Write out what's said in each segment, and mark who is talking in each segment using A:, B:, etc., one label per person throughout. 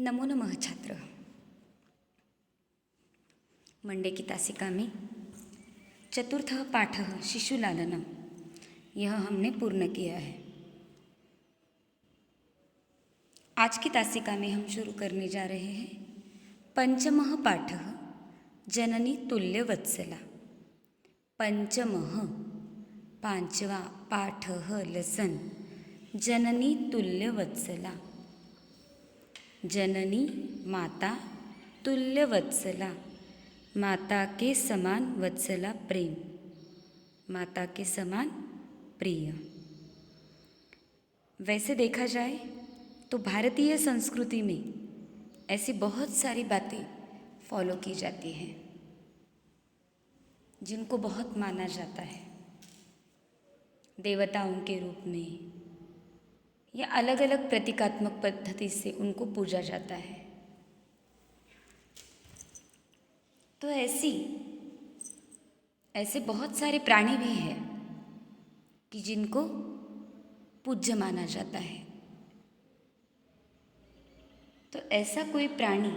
A: नमो नमः छात्र। मंडे की तासिका में चतुर्थ पाठ शिशुलालनम यह हमने पूर्ण किया है। आज की तासिका में हम शुरू करने जा रहे हैं पंचमः पाठ जननी तुल्य वत्सला। पंचमः पांचवा पाठ लसन जननी तुल्य वत्सला। जननी माता तुल्य वत्सला, माता के समान वत्सला प्रेम, माता के समान प्रिय। वैसे देखा जाए तो भारतीय संस्कृति में ऐसी बहुत सारी बातें फॉलो की जाती हैं जिनको बहुत माना जाता है, देवताओं के रूप में या अलग अलग प्रतीकात्मक पद्धति से उनको पूजा जाता है। तो ऐसे बहुत सारे प्राणी भी हैं कि जिनको पूज्य माना जाता है। तो ऐसा कोई प्राणी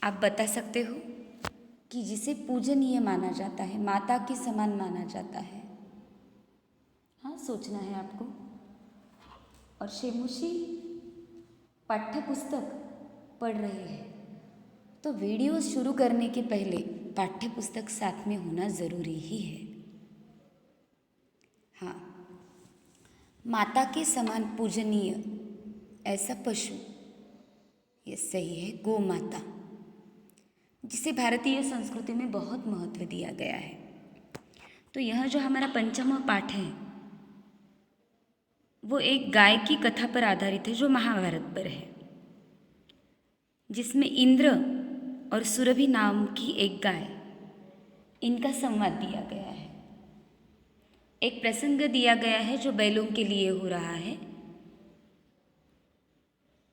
A: आप बता सकते हो कि जिसे पूजनीय माना जाता है, माता के समान माना जाता है? हाँ, सोचना है आपको। और शेमुशी पाठ्य पुस्तक पढ़ रहे हैं तो वीडियो शुरू करने के पहले पाठ्य पुस्तक साथ में होना ज़रूरी ही है। हाँ, माता के समान पूजनीय ऐसा पशु, ये सही है, गौ माता, जिसे भारतीय संस्कृति में बहुत महत्व दिया गया है। तो यह जो हमारा पंचम पाठ है वो एक गाय की कथा पर आधारित है जो महाभारत पर है, जिसमें इंद्र और सुरभि नाम की एक गाय, इनका संवाद दिया गया है। एक प्रसंग दिया गया है जो बैलों के लिए हो रहा है।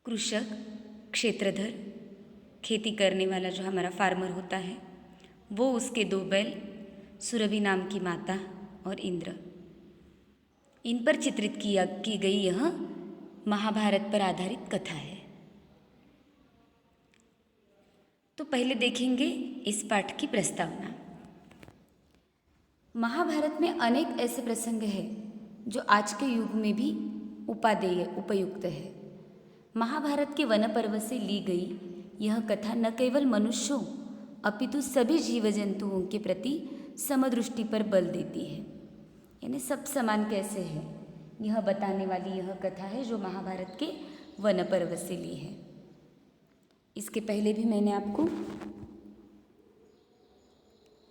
A: कृषक, क्षेत्रधर, खेती करने वाला जो हमारा फार्मर होता है, वो उसके 2 बैल, सुरभि नाम की माता और इंद्र, इन पर चित्रित की गई यह महाभारत पर आधारित कथा है। तो पहले देखेंगे इस पाठ की प्रस्तावना। महाभारत में अनेक ऐसे प्रसंग हैं जो आज के युग में भी उपादेय उपयुक्त है। महाभारत के वन पर्व से ली गई यह कथा न केवल मनुष्यों अपितु सभी जीव जंतुओं के प्रति समदृष्टि पर बल देती है, यानी सब समान कैसे है यह बताने वाली यह कथा है जो महाभारत के वन पर्व से ली है। इसके पहले भी मैंने आपको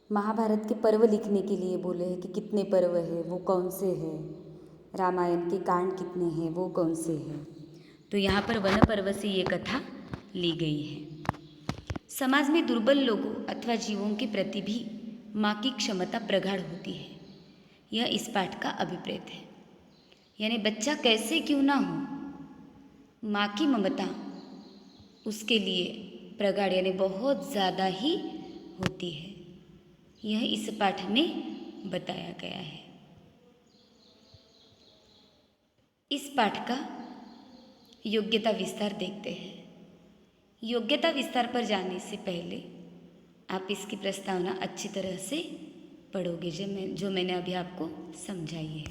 A: महाभारत के पर्व लिखने के लिए बोले हैं कि कितने पर्व है, वो कौन से हैं, रामायण के कांड कितने हैं, वो कौन से हैं। तो यहाँ पर वन पर्व से ये कथा ली गई है। समाज में दुर्बल लोगों अथवा जीवों के प्रति भी माँ की क्षमता प्रगाढ़ होती है, यह इस पाठ का अभिप्रेत है। यानी बच्चा कैसे क्यों ना हो, माँ की ममता उसके लिए प्रगाढ़ यानी बहुत ज़्यादा ही होती है, यह इस पाठ में बताया गया है। इस पाठ का योग्यता विस्तार देखते हैं। योग्यता विस्तार पर जाने से पहले आप इसकी प्रस्तावना अच्छी तरह से पढ़ोगे जो मैंने अभी आपको समझाई है।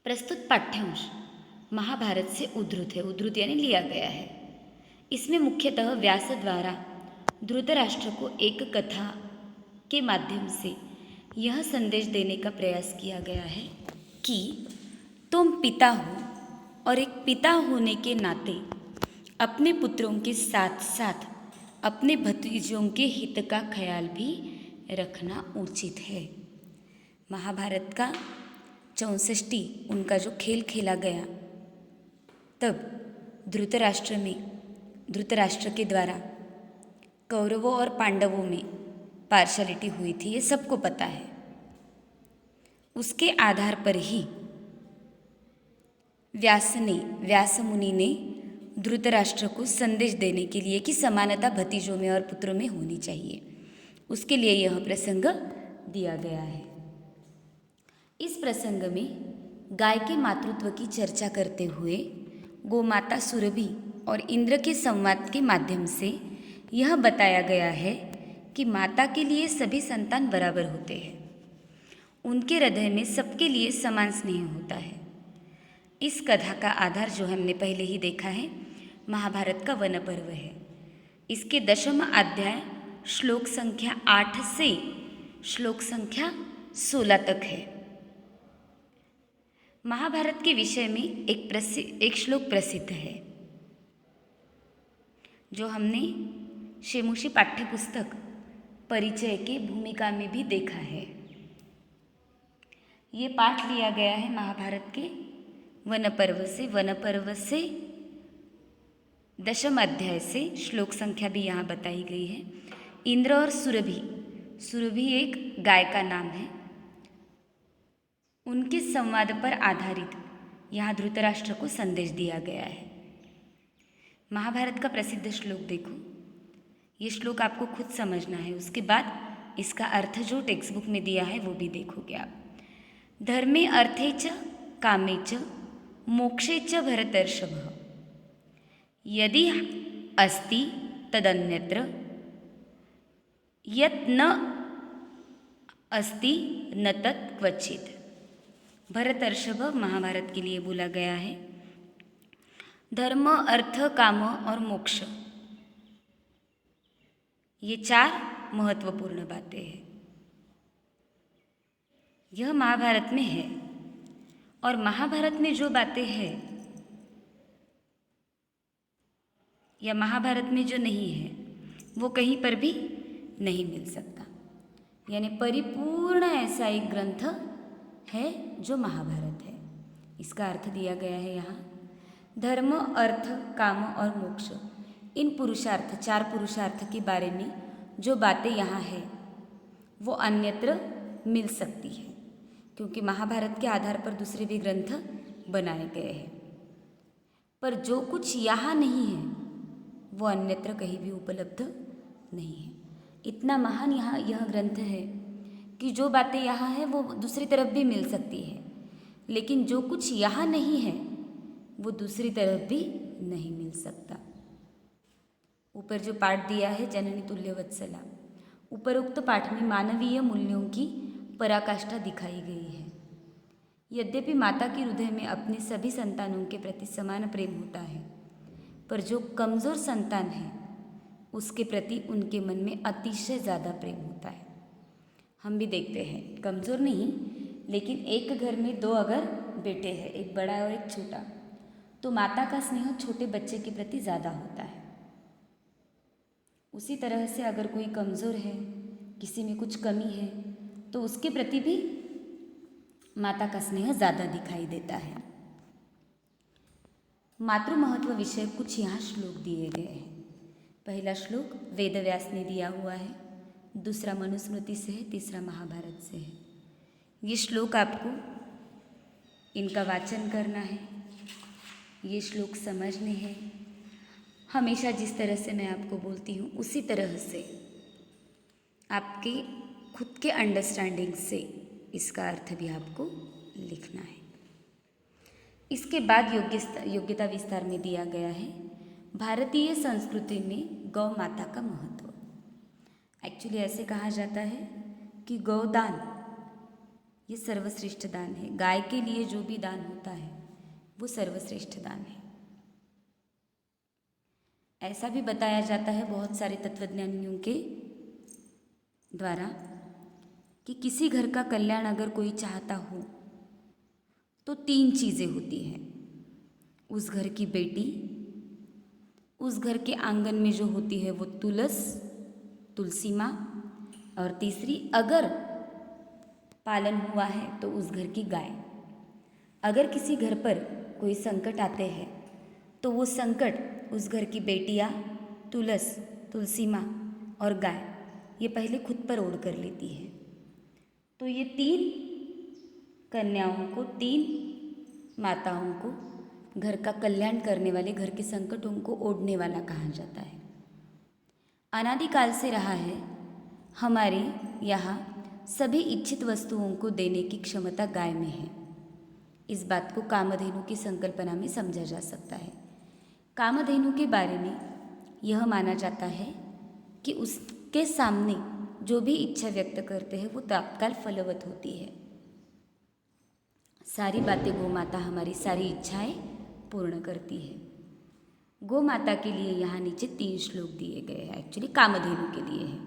A: प्रस्तुत पाठ्यांश महाभारत से उद्धृत है, उद्धृत यानी लिया गया है। इसमें मुख्यतः व्यास द्वारा धृतराष्ट्र को एक कथा के माध्यम से यह संदेश देने का प्रयास किया गया है कि तुम पिता हो और एक पिता होने के नाते अपने पुत्रों के साथ साथ अपने भतीजों के हित का ख्याल भी रखना उचित है। महाभारत का 64 उनका जो खेल खेला गया, तब धृतराष्ट्र के द्वारा कौरवों और पांडवों में पार्शलिटी हुई थी, ये सबको पता है। उसके आधार पर ही व्यास मुनि ने धृतराष्ट्र को संदेश देने के लिए कि समानता भतीजों में और पुत्रों में होनी चाहिए, उसके लिए यह प्रसंग दिया गया है। इस प्रसंग में गाय के मातृत्व की चर्चा करते हुए गोमाता सुरभि और इंद्र के संवाद के माध्यम से यह बताया गया है कि माता के लिए सभी संतान बराबर होते हैं। उनके हृदय में सबके लिए समान स्नेह होता है। इस कथा का आधार जो हमने पहले ही देखा है, महाभारत का वन पर्व है। इसके 10वां अध्याय श्लोक संख्या 8 से श्लोक संख्या 16 तक है। महाभारत के विषय में एक श्लोक प्रसिद्ध है जो हमने शेमुषी पाठ्यपुस्तक परिचय के भूमिका में भी देखा है। ये पाठ लिया गया है महाभारत के वन पर्व से 10वां अध्याय से। श्लोक संख्या भी यहाँ बताई गई है। इंद्र और सुरभि एक गाय का नाम है। उनके संवाद पर आधारित यहाँ धृतराष्ट्र को संदेश दिया गया है। महाभारत का प्रसिद्ध श्लोक देखो। ये श्लोक आपको खुद समझना है, उसके बाद इसका अर्थ जो टेक्स्ट बुक में दिया है वो भी देखोगे आप। धर्मे अर्थे च कामे च मोक्षे च भरतर्षभ यदि अस्ति तदन्यत्र यत् न अस्ति न तत् क्वचित्। भरतर्षभ महाभारत के लिए बोला गया है। धर्म, अर्थ, काम और मोक्ष, ये 4 महत्वपूर्ण बातें हैं। यह महाभारत में है और महाभारत में जो बातें हैं या महाभारत में जो नहीं है वो कहीं पर भी नहीं मिल सकता। यानी परिपूर्ण ऐसा एक ग्रंथ है जो महाभारत है। इसका अर्थ दिया गया है यहाँ। धर्म, अर्थ, काम और मोक्ष, इन पुरुषार्थ 4 पुरुषार्थ के बारे में जो बातें यहाँ है वो अन्यत्र मिल सकती है, क्योंकि महाभारत के आधार पर दूसरे भी ग्रंथ बनाए गए हैं। पर जो कुछ यहाँ नहीं है वो अन्यत्र कहीं भी उपलब्ध नहीं है। इतना महान यहाँ यह ग्रंथ है कि जो बातें यहाँ है वो दूसरी तरफ भी मिल सकती है, लेकिन जो कुछ यहाँ नहीं है वो दूसरी तरफ भी नहीं मिल सकता। ऊपर जो पाठ दिया है जननी तुल्य वत्सला, उपरोक्त पाठ में मानवीय मूल्यों की पराकाष्ठा दिखाई गई है। यद्यपि माता के हृदय में अपने सभी संतानों के प्रति समान प्रेम होता है, पर जो कमज़ोर संतान है उसके प्रति उनके मन में अतिशय ज़्यादा प्रेम होता है। हम भी देखते हैं, कमज़ोर नहीं लेकिन एक घर में 2 अगर बेटे हैं, एक बड़ा और एक छोटा, तो माता का स्नेह छोटे बच्चे के प्रति ज़्यादा होता है। उसी तरह से अगर कोई कमज़ोर है, किसी में कुछ कमी है, तो उसके प्रति भी माता का स्नेह ज़्यादा दिखाई देता है। मातृ महत्व विषय कुछ यहाँ श्लोक दिए गए हैं। पहला श्लोक वेद व्यास ने दिया हुआ है, दूसरा मनुस्मृति से है, तीसरा महाभारत से है। ये श्लोक आपको इनका वाचन करना है, ये श्लोक समझने हैं। हमेशा जिस तरह से मैं आपको बोलती हूँ उसी तरह से आपके खुद के अंडरस्टैंडिंग से इसका अर्थ भी आपको लिखना है। इसके बाद योग्यता विस्तार में दिया गया है भारतीय संस्कृति में गौ माता का महत्व। एक्चुअली ऐसे कहा जाता है कि गौदान ये सर्वश्रेष्ठ दान है। गाय के लिए जो भी दान होता है वो सर्वश्रेष्ठ दान है। ऐसा भी बताया जाता है बहुत सारे तत्वज्ञानियों के द्वारा कि किसी घर का कल्याण अगर कोई चाहता हो तो 3 चीज़ें होती हैं। उस घर की बेटी, उस घर के आंगन में जो होती है वो तुलसी माँ, और तीसरी अगर पालन हुआ है तो उस घर की गाय। अगर किसी घर पर कोई संकट आते हैं तो वो संकट उस घर की बेटियाँ, तुलसी माँ और गाय ये पहले खुद पर ओढ़ कर लेती है। तो ये 3 कन्याओं को, 3 माताओं को घर का कल्याण करने वाले, घर के संकटों को ओढ़ने वाला कहा जाता है। अनादिकाल से रहा है। हमारे यहाँ सभी इच्छित वस्तुओं को देने की क्षमता गाय में है। इस बात को कामधेनु की संकल्पना में समझा जा सकता है। कामधेनु के बारे में यह माना जाता है कि उसके सामने जो भी इच्छा व्यक्त करते हैं वो तत्काल फलवत होती है। सारी बातें गौ माता हमारी सारी इच्छाएं पूर्ण करती है। गौ माता के लिए यहाँ नीचे 3 श्लोक दिए गए हैं, एक्चुअली कामधेनु के लिए है।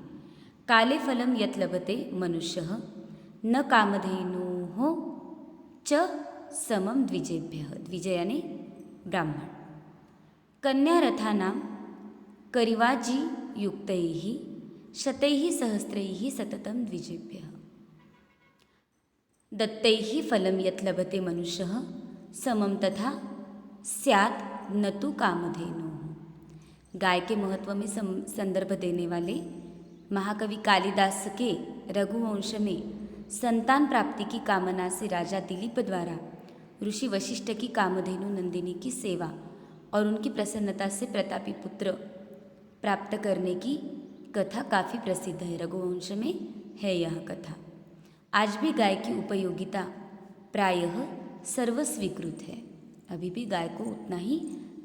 A: काले फलम यत लभते मनुष्यः न कामधेनुः च समम द्विजेभ्यः। द्विजय यानी ब्राह्मण। कन्या रथानां करिवाजी युक्तैः शतैः सहस्रैः सततं द्विजेभ्यः। दत्तैः फलं यत् लभते मनुष्यः समम तथा स्यात् न तु कामधेनुः। गाय के महत्व में संदर्भ देने वाले महाकवि कालिदास के रघुवंश में संतान प्राप्ति की कामना से राजा दिलीप द्वारा ऋषि वशिष्ठ की कामधेनु नंदिनी की सेवा और उनकी प्रसन्नता से प्रतापी पुत्र प्राप्त करने की कथा काफ़ी प्रसिद्ध है। रघुवंश में है यह कथा। आज भी गाय की उपयोगिता प्रायः सर्वस्वीकृत है। अभी भी गाय को उतना ही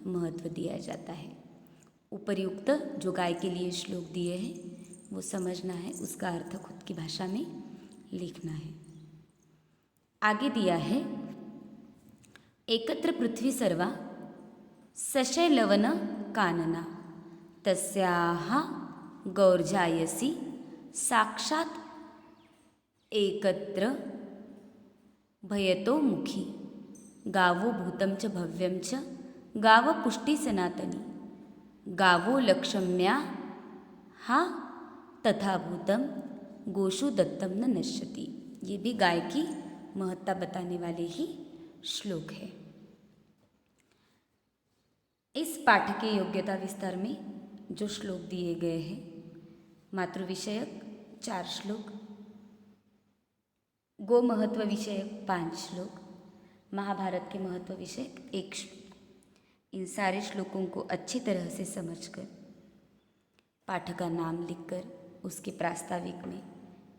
A: महत्व दिया जाता है। उपर्युक्त जो गाय के लिए श्लोक दिए हैं वो समझना है, उसका अर्थ खुद की भाषा में लिखना है। आगे दिया है एकत्र पृथ्वी सर्वा सशैलवन कानना तस्याः गौर्जायसी साक्षात् एकत्र भयतो मुखी गावो भूतं च भव्यं च गाव पुष्टि सनातनी गावो लक्ष्म्या हा तथा भूतम गोषु दत्तम न नश्यति। ये भी गाय की महत्ता बताने वाले ही श्लोक है। इस पाठ के योग्यता विस्तार में जो श्लोक दिए गए हैं, मातृ विषयक 4 श्लोक, गो महत्व विषयक 5 श्लोक, महाभारत के महत्व विषयक 1 श्लोक। इन सारे श्लोकों को अच्छी तरह से समझकर पाठ का नाम लिखकर उसके प्रास्ताविक में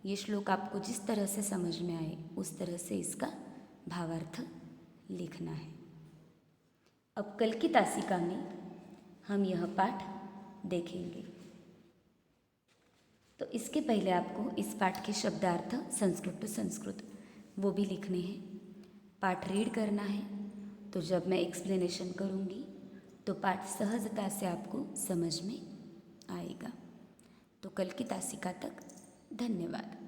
A: ये श्लोक आपको जिस तरह से समझ में आए उस तरह से इसका भावार्थ लिखना है। अब कल की तासिका में हम यह पाठ देखेंगे। तो इसके पहले आपको इस पाठ के शब्दार्थ संस्कृत टू संस्कृत वो भी लिखने हैं, पाठ रीड करना है। तो जब मैं एक्सप्लेनेशन करूँगी तो पाठ सहजता से आपको समझ में आएगा। तो कल की तासिका तक धन्यवाद।